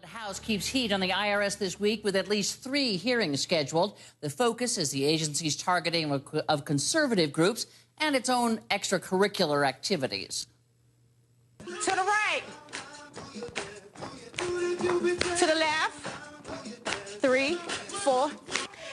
The House keeps heat on the IRS this week with at least 3 hearings scheduled. The focus is the agency's targeting of conservative groups and its own extracurricular activities. To the right. To the left. 3, 4.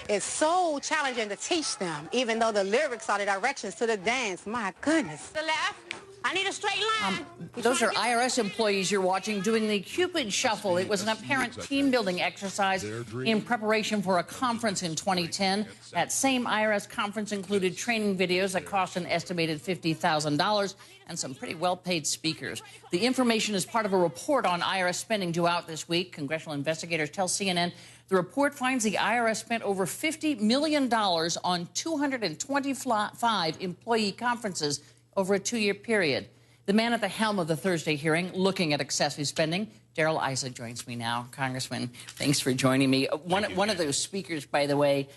It's so challenging to teach them, even though the lyrics are the directions to the dance. My goodness. To the left. I need a straight line. Those are IRS employees you're watching doing the Cupid Shuffle. It was an apparent team-building exercise in preparation for a conference in 2010. That same IRS conference included training videos that cost an estimated $50,000 and some pretty well-paid speakers. The information is part of a report on IRS spending due out this week. Congressional investigators tell CNN the report finds the IRS spent over $50 million on 225 employee conferences over a 2-year period. The man at the helm of the Thursday hearing looking at excessive spending, Darrell, Issa, joins me now. Congressman, thanks for joining me. One of those speakers, by the way,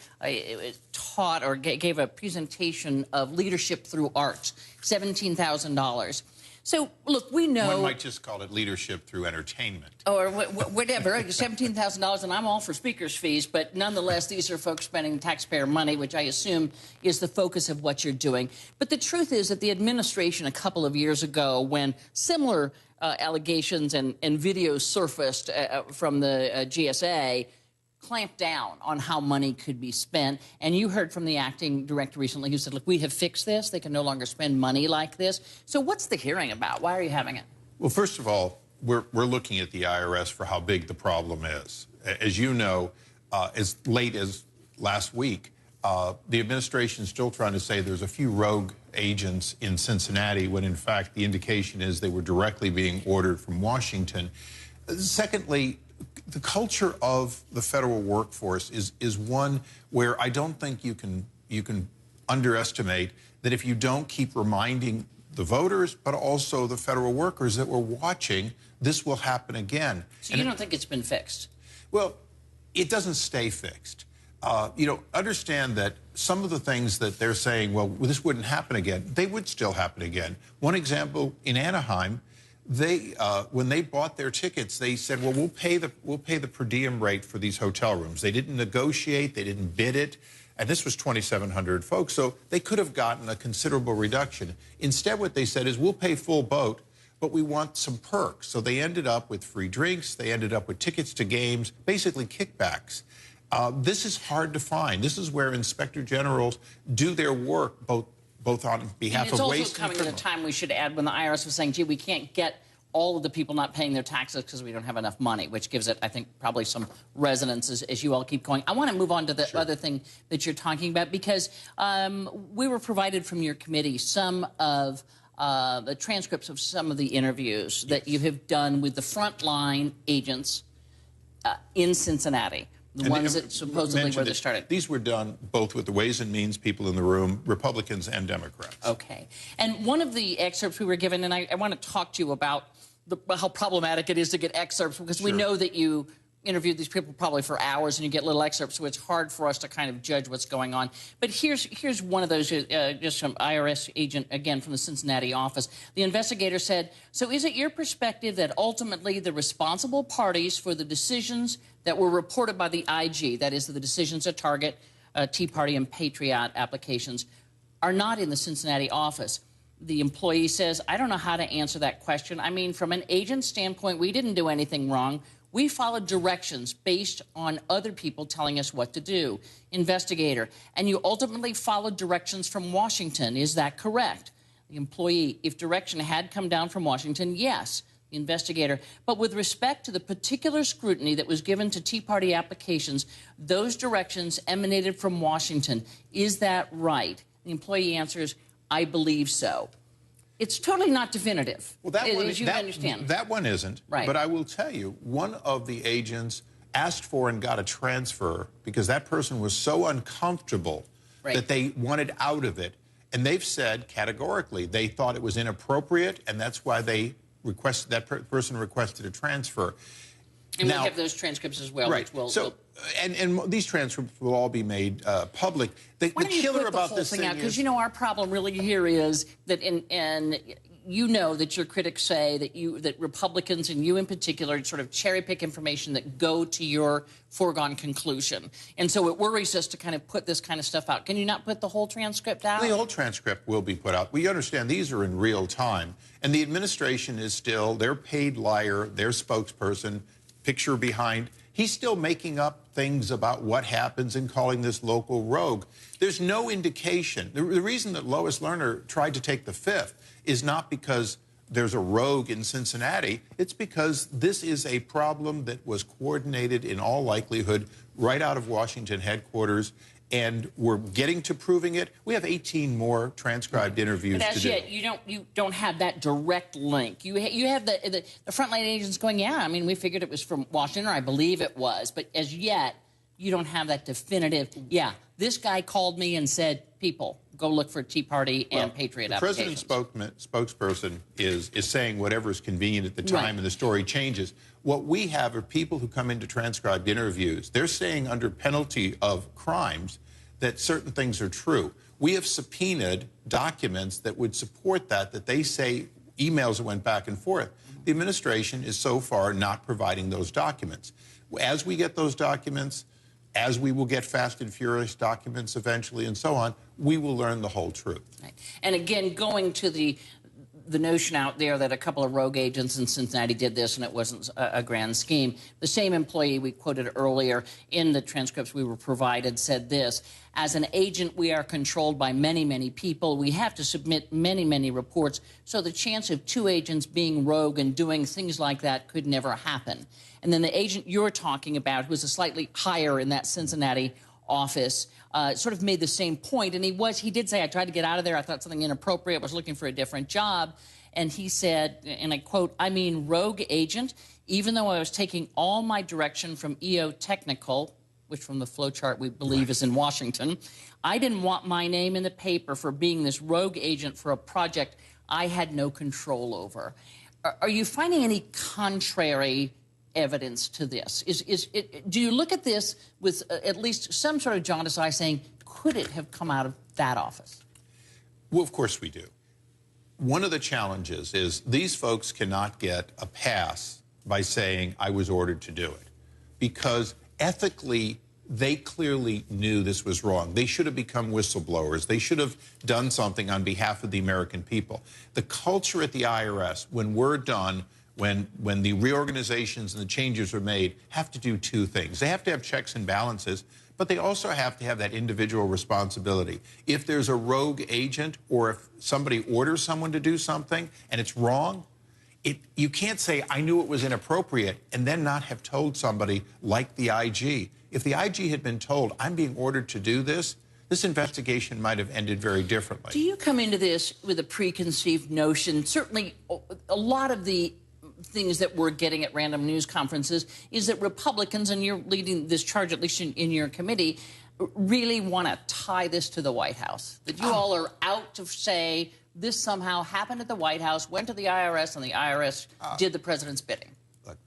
taught or gave a presentation of leadership through arts, $17,000. So, look, we know... One might just call it leadership through entertainment. Or whatever, $17,000, and I'm all for speakers' fees, but nonetheless, these are folks spending taxpayer money, which I assume is the focus of what you're doing. But the truth is that the administration a couple of years ago, when similar allegations and videos surfaced from the GSA, clamped down on how money could be spent. And you heard from the acting director recently who said, look, we have fixed this. They can no longer spend money like this. So what's the hearing about? Why are you having it? Well, first of all, we're looking at the IRS for how big the problem is. As you know, as late as last week, the administration is still trying to say there's a few rogue agents in Cincinnati when, in fact, the indication is they were directly being ordered from Washington. Secondly, the culture of the federal workforce is one where I don't think you can underestimate that if you don't keep reminding the voters, but also the federal workers that we're watching, this will happen again. So you don't think it's been fixed? Well, it doesn't stay fixed. You know, understand that some of the things that they're saying, well, this wouldn't happen again, they would still happen again. One example, in Anaheim, when they bought their tickets, they said, well, we'll pay the per diem rate for these hotel rooms. They didn't negotiate, they didn't bid it, and this was 2,700 folks, so they could have gotten a considerable reduction. Instead, what they said is, we'll pay full boat, but we want some perks. So they ended up with free drinks, they ended up with tickets to games, basically kickbacks. This is hard to find. This is where inspector generals do their work, both on behalf of waste and criminal. It's also coming at a time, we should add, when the IRS was saying, gee, we can't get all of the people not paying their taxes because we don't have enough money, which gives it, I think, probably some resonance as you all keep going. I want to move on to the other thing that you're talking about, because we were provided from your committee some of the transcripts of some of the interviews that you have done with the frontline agents in Cincinnati. The ones that supposedly were the started. These were done both with the Ways and Means people in the room, Republicans and Democrats. Okay. And one of the excerpts we were given, and I want to talk to you about how problematic it is to get excerpts, because we know that you interviewed these people probably for hours and you get little excerpts, so it's hard for us to kind of judge what's going on. But here's one of those, just from IRS agent, again, from the Cincinnati office. The investigator said, so is it your perspective that ultimately the responsible parties for the decisions that were reported by the IG, that is the decisions that target Tea Party and Patriot applications, are not in the Cincinnati office? The employee says, I don't know how to answer that question. I mean, from an agent standpoint, we didn't do anything wrong. We followed directions based on other people telling us what to do. Investigator, and you ultimately followed directions from Washington. Is that correct? The employee, if direction had come down from Washington, yes. The investigator, but with respect to the particular scrutiny that was given to Tea Party applications, those directions emanated from Washington. Is that right? The employee answers, I believe so. It's totally not definitive, well, that one, as you understand. That one isn't. Right. But I will tell you, one of the agents asked for and got a transfer because that person was so uncomfortable that they wanted out of it. And they've said categorically they thought it was inappropriate, and that's why they requested, that person requested a transfer. And now, we have those transcripts as well. Right. Which we'll and these transcripts will all be made public. The killer about this thing out, because you know our problem really here is that you know that your critics say that Republicans and you in particular sort of cherry pick information that go to your foregone conclusion. And so it worries us to kind of put this kind of stuff out. Can you not put the whole transcript out? The whole transcript will be put out. We understand these are in real time. And the administration is still their paid liar, their spokesperson, picture behind. He's still making up things about what happens and calling this local rogue. There's no indication. The reason that Lois Lerner tried to take the fifth is not because there's a rogue in Cincinnati. It's because this is a problem that was coordinated in all likelihood right out of Washington headquarters, and we're getting to proving it. We have 18 more transcribed interviews but as to do. yet, you don't have that direct link. You have the frontline agents going, yeah, I mean, we figured it was from Washington, or I believe it was, but as yet, you don't have that definitive, yeah, this guy called me and said, people, go look for Tea Party and Patriot applications. The president's spokesperson is saying whatever is convenient at the time, and the story changes. What we have are people who come into transcribed interviews. They're saying under penalty of crimes that certain things are true. We have subpoenaed documents that would support that they say emails that went back and forth. The administration is so far not providing those documents. As we get those documents, as we will get fast and furious documents eventually and so on, we will learn the whole truth. Right. And again, going to the notion out there that a couple of rogue agents in Cincinnati did this and it wasn't a grand scheme. The same employee we quoted earlier in the transcripts we were provided said this: as an agent, we are controlled by many, many people. We have to submit many, many reports. So the chance of two agents being rogue and doing things like that could never happen. And then the agent you're talking about, who was a slightly higher in that Cincinnati office, sort of made the same point. And he did say, I tried to get out of there. I thought something inappropriate, was looking for a different job. And he said, and I quote, I mean, rogue agent, even though I was taking all my direction from EO Technical, which from the flowchart we believe is in Washington, I didn't want my name in the paper for being this rogue agent for a project I had no control over. Are you finding any contrary evidence to this? Do you look at this with at least some sort of jaundiced eye saying, could it have come out of that office? Well, of course we do. One of the challenges is these folks cannot get a pass by saying, I was ordered to do it. Because ethically, they clearly knew this was wrong. They should have become whistleblowers. They should have done something on behalf of the American people. The culture at the IRS, when we're done, when the reorganizations and the changes are made, have to do two things. They have to have checks and balances, but they also have to have that individual responsibility. If there's a rogue agent or if somebody orders someone to do something and it's wrong, you can't say, I knew it was inappropriate, and then not have told somebody like the IG. If the IG had been told, I'm being ordered to do this, this investigation might have ended very differently. Do you come into this with a preconceived notion? Certainly, a lot of the things that we're getting at random news conferences is that Republicans, and you're leading this charge, at least in your committee, really want to tie this to the White House. That you all are out to say this somehow happened at the White House, went to the IRS, and the IRS did the president's bidding. Look,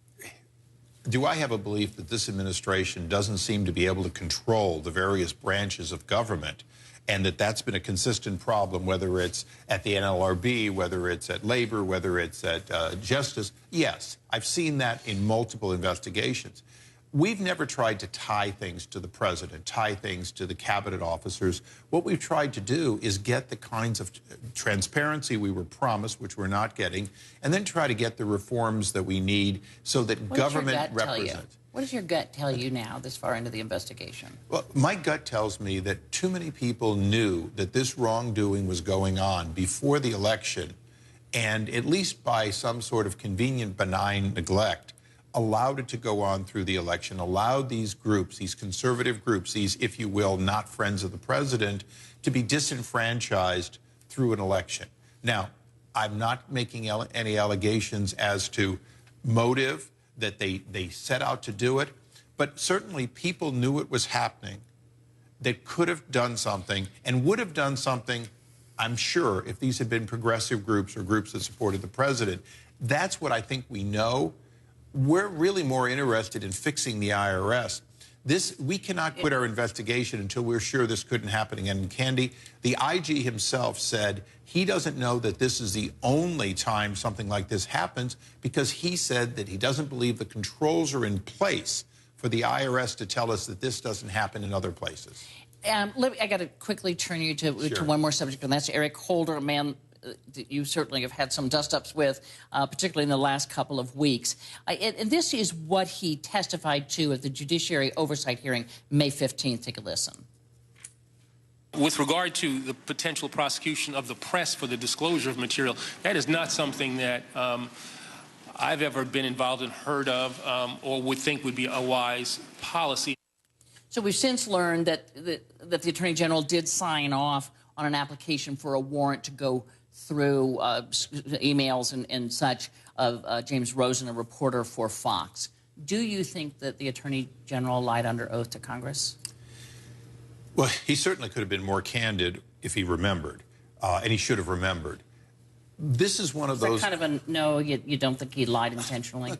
do I have a belief that this administration doesn't seem to be able to control the various branches of government, and that's been a consistent problem, whether it's at the NLRB, whether it's at Labor, whether it's at Justice? Yes, I've seen that in multiple investigations. We've never tried to tie things to the president, tie things to the cabinet officers. What we've tried to do is get the kinds of transparency we were promised, which we're not getting, and then try to get the reforms that we need so that government represents. What does your gut tell you now, this far into the investigation? Well, my gut tells me that too many people knew that this wrongdoing was going on before the election, and at least by some sort of convenient, benign neglect, allowed it to go on through the election, allowed these groups, these conservative groups, these, if you will, not friends of the president, to be disenfranchised through an election. Now, I'm not making any allegations as to motive, that they set out to do it, but certainly people knew it was happening, that could have done something, and would have done something, I'm sure, if these had been progressive groups or groups that supported the president. That's what I think we know. We're really more interested in fixing the IRS. We cannot quit our investigation until we're sure this couldn't happen again. And Candy, the IG himself said he doesn't know that this is the only time something like this happens, because he said that he doesn't believe the controls are in place for the IRS to tell us that this doesn't happen in other places. I got to quickly turn you to one more subject, and that's Eric Holder, a man that you certainly have had some dust-ups with, particularly in the last couple of weeks. And this is what he testified to at the Judiciary Oversight hearing May 15th. Take a listen. With regard to the potential prosecution of the press for the disclosure of material, that is not something that I've ever been involved in, heard of, or would think would be a wise policy. So we've since learned that the Attorney General did sign off on an application for a warrant to go through emails and such of James Rosen, a reporter for Fox. Do you think that the Attorney General lied under oath to Congress? Well, he certainly could have been more candid if he remembered, and he should have remembered. This is one of those... kind of a no, you don't think he lied intentionally?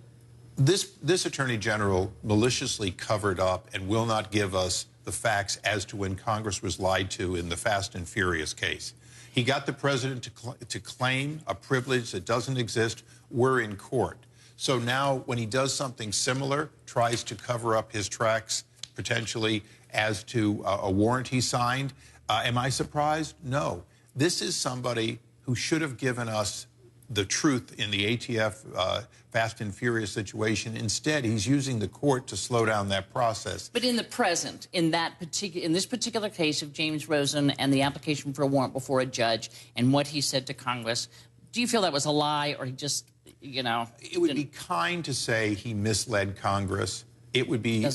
This Attorney General maliciously covered up and will not give us the facts as to when Congress was lied to in the Fast and Furious case. He got the president to claim a privilege that doesn't exist. We're in court. So now when he does something similar, tries to cover up his tracks potentially as to a warrant he signed, am I surprised? No. This is somebody who should have given us the truth in the ATF Fast and Furious situation. Instead, he's using the court to slow down that process. But in the present, in this particular case of James Rosen and the application for a warrant before a judge and what he said to Congress, do you feel that was a lie, or he just, you know... It would be kind to say he misled Congress. It would be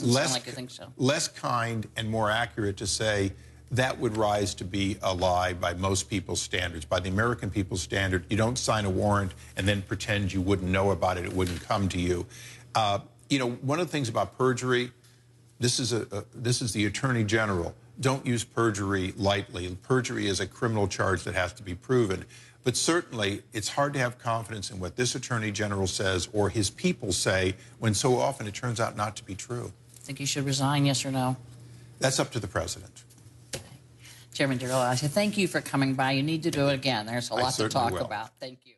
less kind and more accurate to say that would rise to be a lie by most people's standards. By the American people's standard, you don't sign a warrant and then pretend you wouldn't know about it, it wouldn't come to you. You know, one of the things about perjury, this is the Attorney General. Don't use perjury lightly. Perjury is a criminal charge that has to be proven. But certainly, it's hard to have confidence in what this Attorney General says or his people say when so often it turns out not to be true. Think he should resign, yes or no? That's up to the president. Chairman Darrell, I say thank you for coming by. You need to do it again. There's a lot to talk about. Thank you.